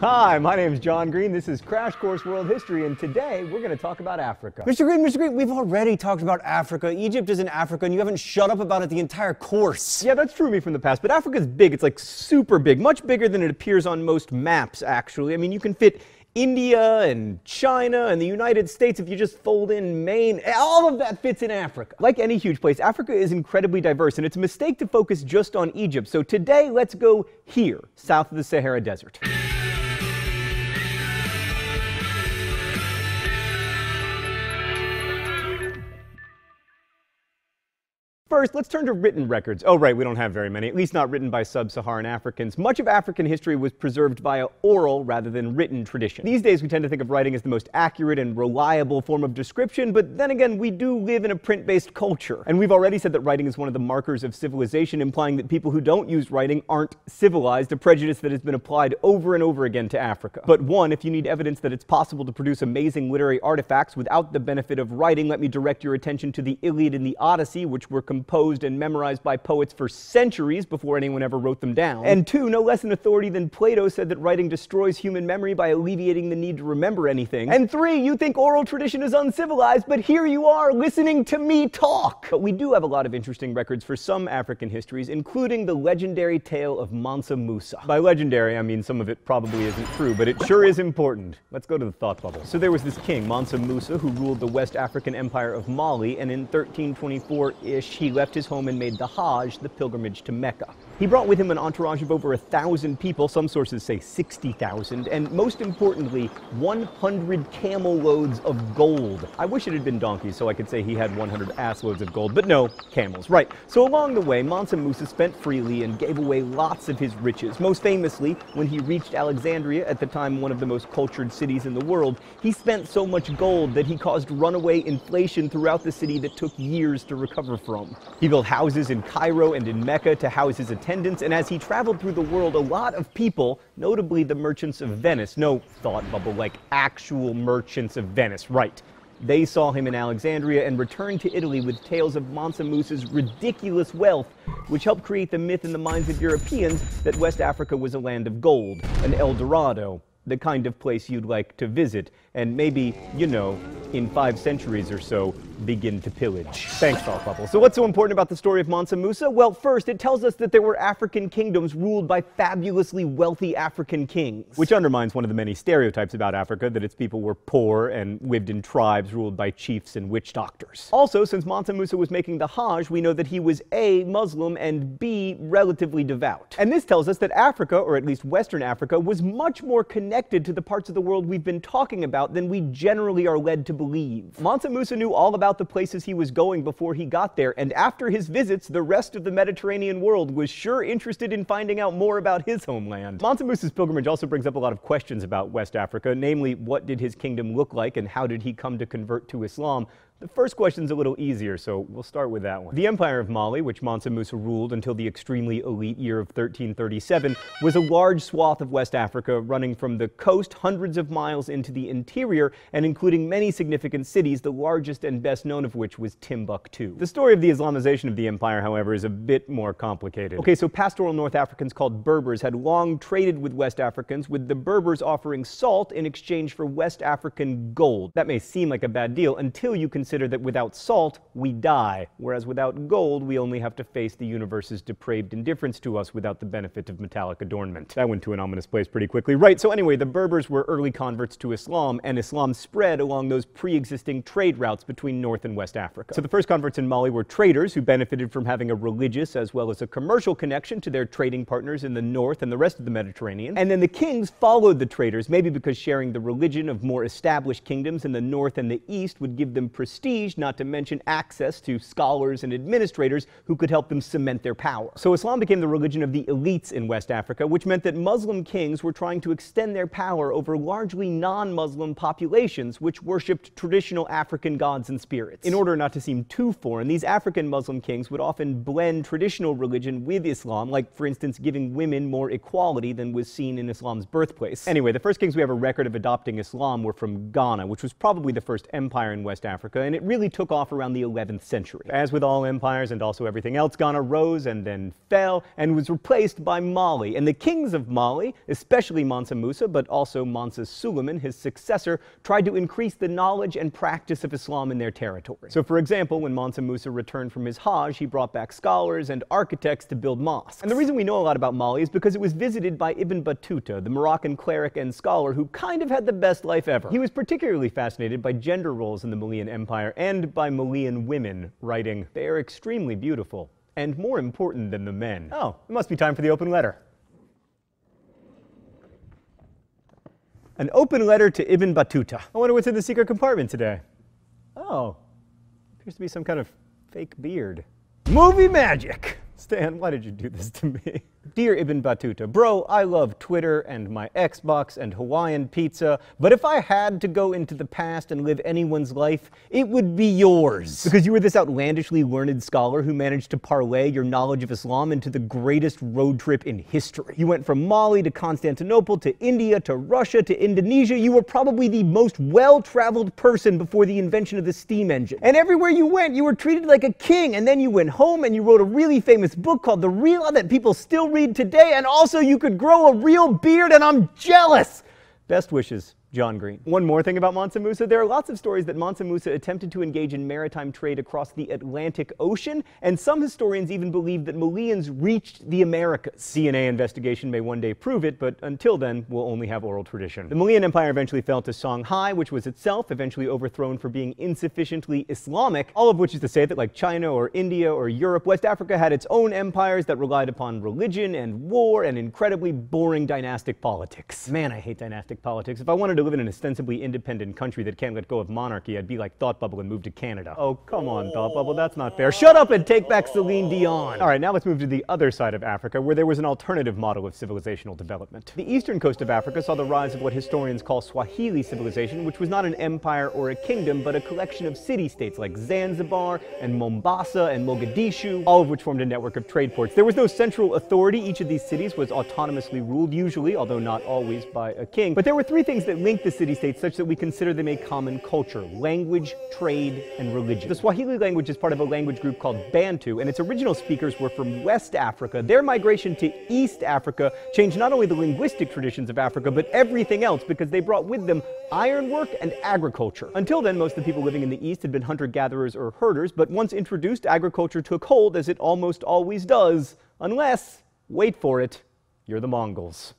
Hi, my name is John Green. This is Crash Course World History, and today we're going to talk about Africa. Mr. Green, we've already talked about Africa. Egypt is in Africa, and you haven't shut up about it the entire course. Yeah, that's true of me from the past, but Africa's big. It's like super big, much bigger than it appears on most maps, actually. I mean, you can fit India and China and the United States if you just fold in Maine. All of that fits in Africa. Like any huge place, Africa is incredibly diverse, and it's a mistake to focus just on Egypt. So today, let's go here, south of the Sahara Desert. First, let's turn to written records. Oh, right, we don't have very many, at least not written by sub-Saharan Africans. Much of African history was preserved via oral rather than written tradition. These days, we tend to think of writing as the most accurate and reliable form of description, but then again, we do live in a print-based culture. And we've already said that writing is one of the markers of civilization, implying that people who don't use writing aren't civilized, a prejudice that has been applied over and over again to Africa. But one, if you need evidence that it's possible to produce amazing literary artifacts without the benefit of writing, let me direct your attention to the Iliad and the Odyssey, which were composed and memorized by poets for centuries before anyone ever wrote them down. And two, no less an authority than Plato said that writing destroys human memory by alleviating the need to remember anything. And three, you think oral tradition is uncivilized, but here you are listening to me talk. But we do have a lot of interesting records for some African histories, including the legendary tale of Mansa Musa. By legendary, I mean some of it probably isn't true, but it sure is important. Let's go to the thought bubble. So there was this king, Mansa Musa, who ruled the West African Empire of Mali, and in 1324-ish, he left his home and made the Hajj, the pilgrimage to Mecca. He brought with him an entourage of over 1,000 people, some sources say 60,000, and most importantly, 100 camel loads of gold. I wish it had been donkeys so I could say he had 100 ass loads of gold, but no, camels. Right, so along the way, Mansa Musa spent freely and gave away lots of his riches. Most famously, when he reached Alexandria, at the time one of the most cultured cities in the world, he spent so much gold that he caused runaway inflation throughout the city that took years to recover from. He built houses in Cairo and in Mecca to house his attendants, and as he traveled through the world, a lot of people, notably the merchants of Venice, no thought bubble, like actual merchants of Venice, right, they saw him in Alexandria and returned to Italy with tales of Mansa Musa's ridiculous wealth, which helped create the myth in the minds of Europeans that West Africa was a land of gold, an El Dorado, the kind of place you'd like to visit, and maybe, you know, in 5 centuries or so, begin to pillage. Thanks, Thought Bubble. So what's so important about the story of Mansa Musa? Well, first, it tells us that there were African kingdoms ruled by fabulously wealthy African kings, which undermines one of the many stereotypes about Africa, that its people were poor and lived in tribes ruled by chiefs and witch doctors. Also, since Mansa Musa was making the Hajj, we know that he was A, Muslim, and B, relatively devout. And this tells us that Africa, or at least Western Africa, was much more connected to the parts of the world we've been talking about than we generally are led to believe. Mansa Musa knew all about the places he was going before he got there, and after his visits, the rest of the Mediterranean world was sure interested in finding out more about his homeland. Mansa Musa's pilgrimage also brings up a lot of questions about West Africa, namely, what did his kingdom look like and how did he come to convert to Islam? The first question's a little easier, so we'll start with that one. The Empire of Mali, which Mansa Musa ruled until the extremely elite year of 1337, was a large swath of West Africa running from the coast hundreds of miles into the interior and including many significant cities, the largest and best known of which was Timbuktu. The story of the Islamization of the empire, however, is a bit more complicated. Okay, so pastoral North Africans called Berbers had long traded with West Africans, with the Berbers offering salt in exchange for West African gold. That may seem like a bad deal until you consider that without salt, we die, whereas without gold, we only have to face the universe's depraved indifference to us without the benefit of metallic adornment. That went to an ominous place pretty quickly. Right, so anyway, the Berbers were early converts to Islam, and Islam spread along those pre-existing trade routes between North and West Africa. So the first converts in Mali were traders who benefited from having a religious as well as a commercial connection to their trading partners in the North and the rest of the Mediterranean. And then the kings followed the traders, maybe because sharing the religion of more established kingdoms in the North and the East would give them prestige, not to mention access to scholars and administrators who could help them cement their power. So Islam became the religion of the elites in West Africa, which meant that Muslim kings were trying to extend their power over largely non-Muslim populations, which worshipped traditional African gods and spirits. In order not to seem too foreign, these African Muslim kings would often blend traditional religion with Islam, like, for instance, giving women more equality than was seen in Islam's birthplace. Anyway, the first kings we have a record of adopting Islam were from Ghana, which was probably the first empire in West Africa, Africa, and it really took off around the 11th century. As with all empires and also everything else, Ghana rose and then fell and was replaced by Mali. And the kings of Mali, especially Mansa Musa, but also Mansa Suleiman, his successor, tried to increase the knowledge and practice of Islam in their territory. So for example, when Mansa Musa returned from his Hajj, he brought back scholars and architects to build mosques. And the reason we know a lot about Mali is because it was visited by Ibn Battuta, the Moroccan cleric and scholar who kind of had the best life ever. He was particularly fascinated by gender roles in the Malian Empire and by Malian women, writing, "They are extremely beautiful and more important than the men." Oh, it must be time for the open letter. An open letter to Ibn Battuta. I wonder what's in the secret compartment today. Oh, appears to be some kind of fake beard. Movie magic! Stan, why did you do this to me? Dear Ibn Battuta, bro, I love Twitter and my Xbox and Hawaiian pizza, but if I had to go into the past and live anyone's life, it would be yours. Because you were this outlandishly learned scholar who managed to parlay your knowledge of Islam into the greatest road trip in history. You went from Mali to Constantinople to India to Russia to Indonesia. You were probably the most well-traveled person before the invention of the steam engine. And everywhere you went, you were treated like a king, and then you went home and you wrote a really famous book called The Real that people still read today, and also you could grow a real beard, and I'm jealous! Best wishes, John Green. One more thing about Mansa Musa, there are lots of stories that Mansa Musa attempted to engage in maritime trade across the Atlantic Ocean, and some historians even believe that Malians reached the Americas. DNA investigation may one day prove it, but until then, we'll only have oral tradition. The Malian Empire eventually fell to Songhai, which was itself eventually overthrown for being insufficiently Islamic, all of which is to say that like China or India or Europe, West Africa had its own empires that relied upon religion and war and incredibly boring dynastic politics. Man, I hate dynastic politics. If I wanted to live in an ostensibly independent country that can't let go of monarchy, I'd be like Thought Bubble and move to Canada. Oh, come on, Thought Bubble, that's not fair. Shut up and take back Celine Dion! Alright, now let's move to the other side of Africa, where there was an alternative model of civilizational development. The eastern coast of Africa saw the rise of what historians call Swahili civilization, which was not an empire or a kingdom, but a collection of city-states like Zanzibar and Mombasa and Mogadishu, all of which formed a network of trade ports. There was no central authority. Each of these cities was autonomously ruled, usually, although not always, by a king. But there were three things that linked the city-states such that we consider them a common culture: language, trade, and religion. The Swahili language is part of a language group called Bantu, and its original speakers were from West Africa. Their migration to East Africa changed not only the linguistic traditions of Africa, but everything else, because they brought with them ironwork and agriculture. Until then, most of the people living in the East had been hunter-gatherers or herders, but once introduced, agriculture took hold, as it almost always does, unless, wait for it, you're the Mongols.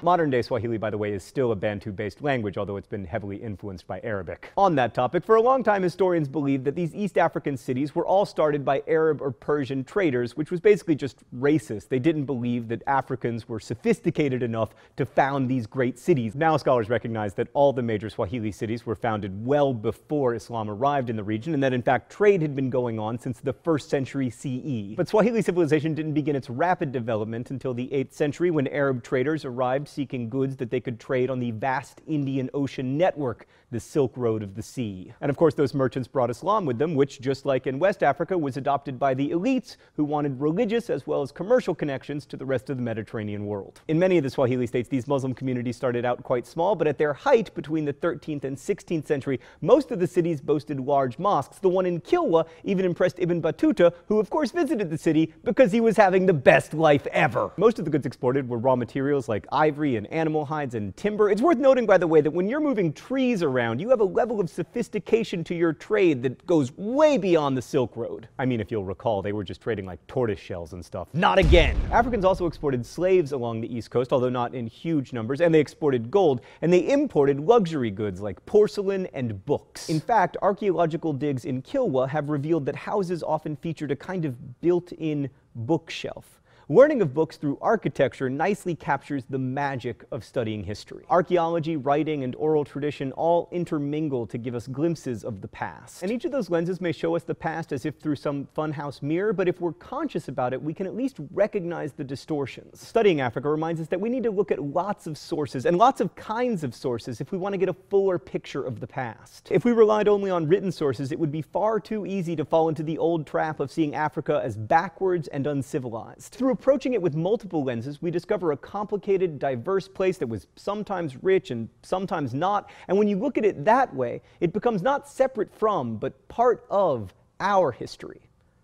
Modern-day Swahili, by the way, is still a Bantu-based language, although it's been heavily influenced by Arabic. On that topic, for a long time, historians believed that these East African cities were all started by Arab or Persian traders, which was basically just racist. They didn't believe that Africans were sophisticated enough to found these great cities. Now scholars recognize that all the major Swahili cities were founded well before Islam arrived in the region, and that in fact trade had been going on since the 1st century CE. But Swahili civilization didn't begin its rapid development until the 8th century, when Arab traders arrived seeking goods that they could trade on the vast Indian Ocean network, the Silk Road of the Sea. And of course, those merchants brought Islam with them, which, just like in West Africa, was adopted by the elites who wanted religious as well as commercial connections to the rest of the Mediterranean world. In many of the Swahili states, these Muslim communities started out quite small, but at their height between the 13th and 16th century, most of the cities boasted large mosques. The one in Kilwa even impressed Ibn Battuta, who of course visited the city because he was having the best life ever. Most of the goods exported were raw materials like ivory and animal hides and timber. It's worth noting, by the way, that when you're moving trees around, you have a level of sophistication to your trade that goes way beyond the Silk Road. I mean, if you'll recall, they were just trading like tortoise shells and stuff. Not again! Africans also exported slaves along the East Coast, although not in huge numbers, and they exported gold, and they imported luxury goods like porcelain and books. In fact, archaeological digs in Kilwa have revealed that houses often featured a kind of built-in bookshelf. Learning of books through architecture nicely captures the magic of studying history. Archaeology, writing, and oral tradition all intermingle to give us glimpses of the past. And each of those lenses may show us the past as if through some funhouse mirror, but if we're conscious about it, we can at least recognize the distortions. Studying Africa reminds us that we need to look at lots of sources, and lots of kinds of sources, if we want to get a fuller picture of the past. If we relied only on written sources, it would be far too easy to fall into the old trap of seeing Africa as backwards and uncivilized. Through a approaching it with multiple lenses, we discover a complicated, diverse place that was sometimes rich and sometimes not. And when you look at it that way, it becomes not separate from, but part of our history.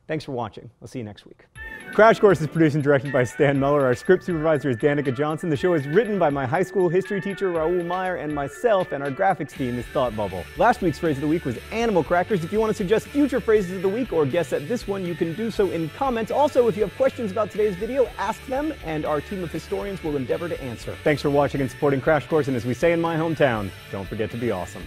Thanks for watching. I'll see you next week. Crash Course is produced and directed by Stan Muller. Our script supervisor is Danica Johnson. The show is written by my high school history teacher, Raoul Meyer, and myself, and our graphics team is Thought Bubble. Last week's phrase of the week was animal crackers. If you want to suggest future phrases of the week or guess at this one, you can do so in comments. Also, if you have questions about today's video, ask them, and our team of historians will endeavor to answer. Thanks for watching and supporting Crash Course, and as we say in my hometown, don't forget to be awesome.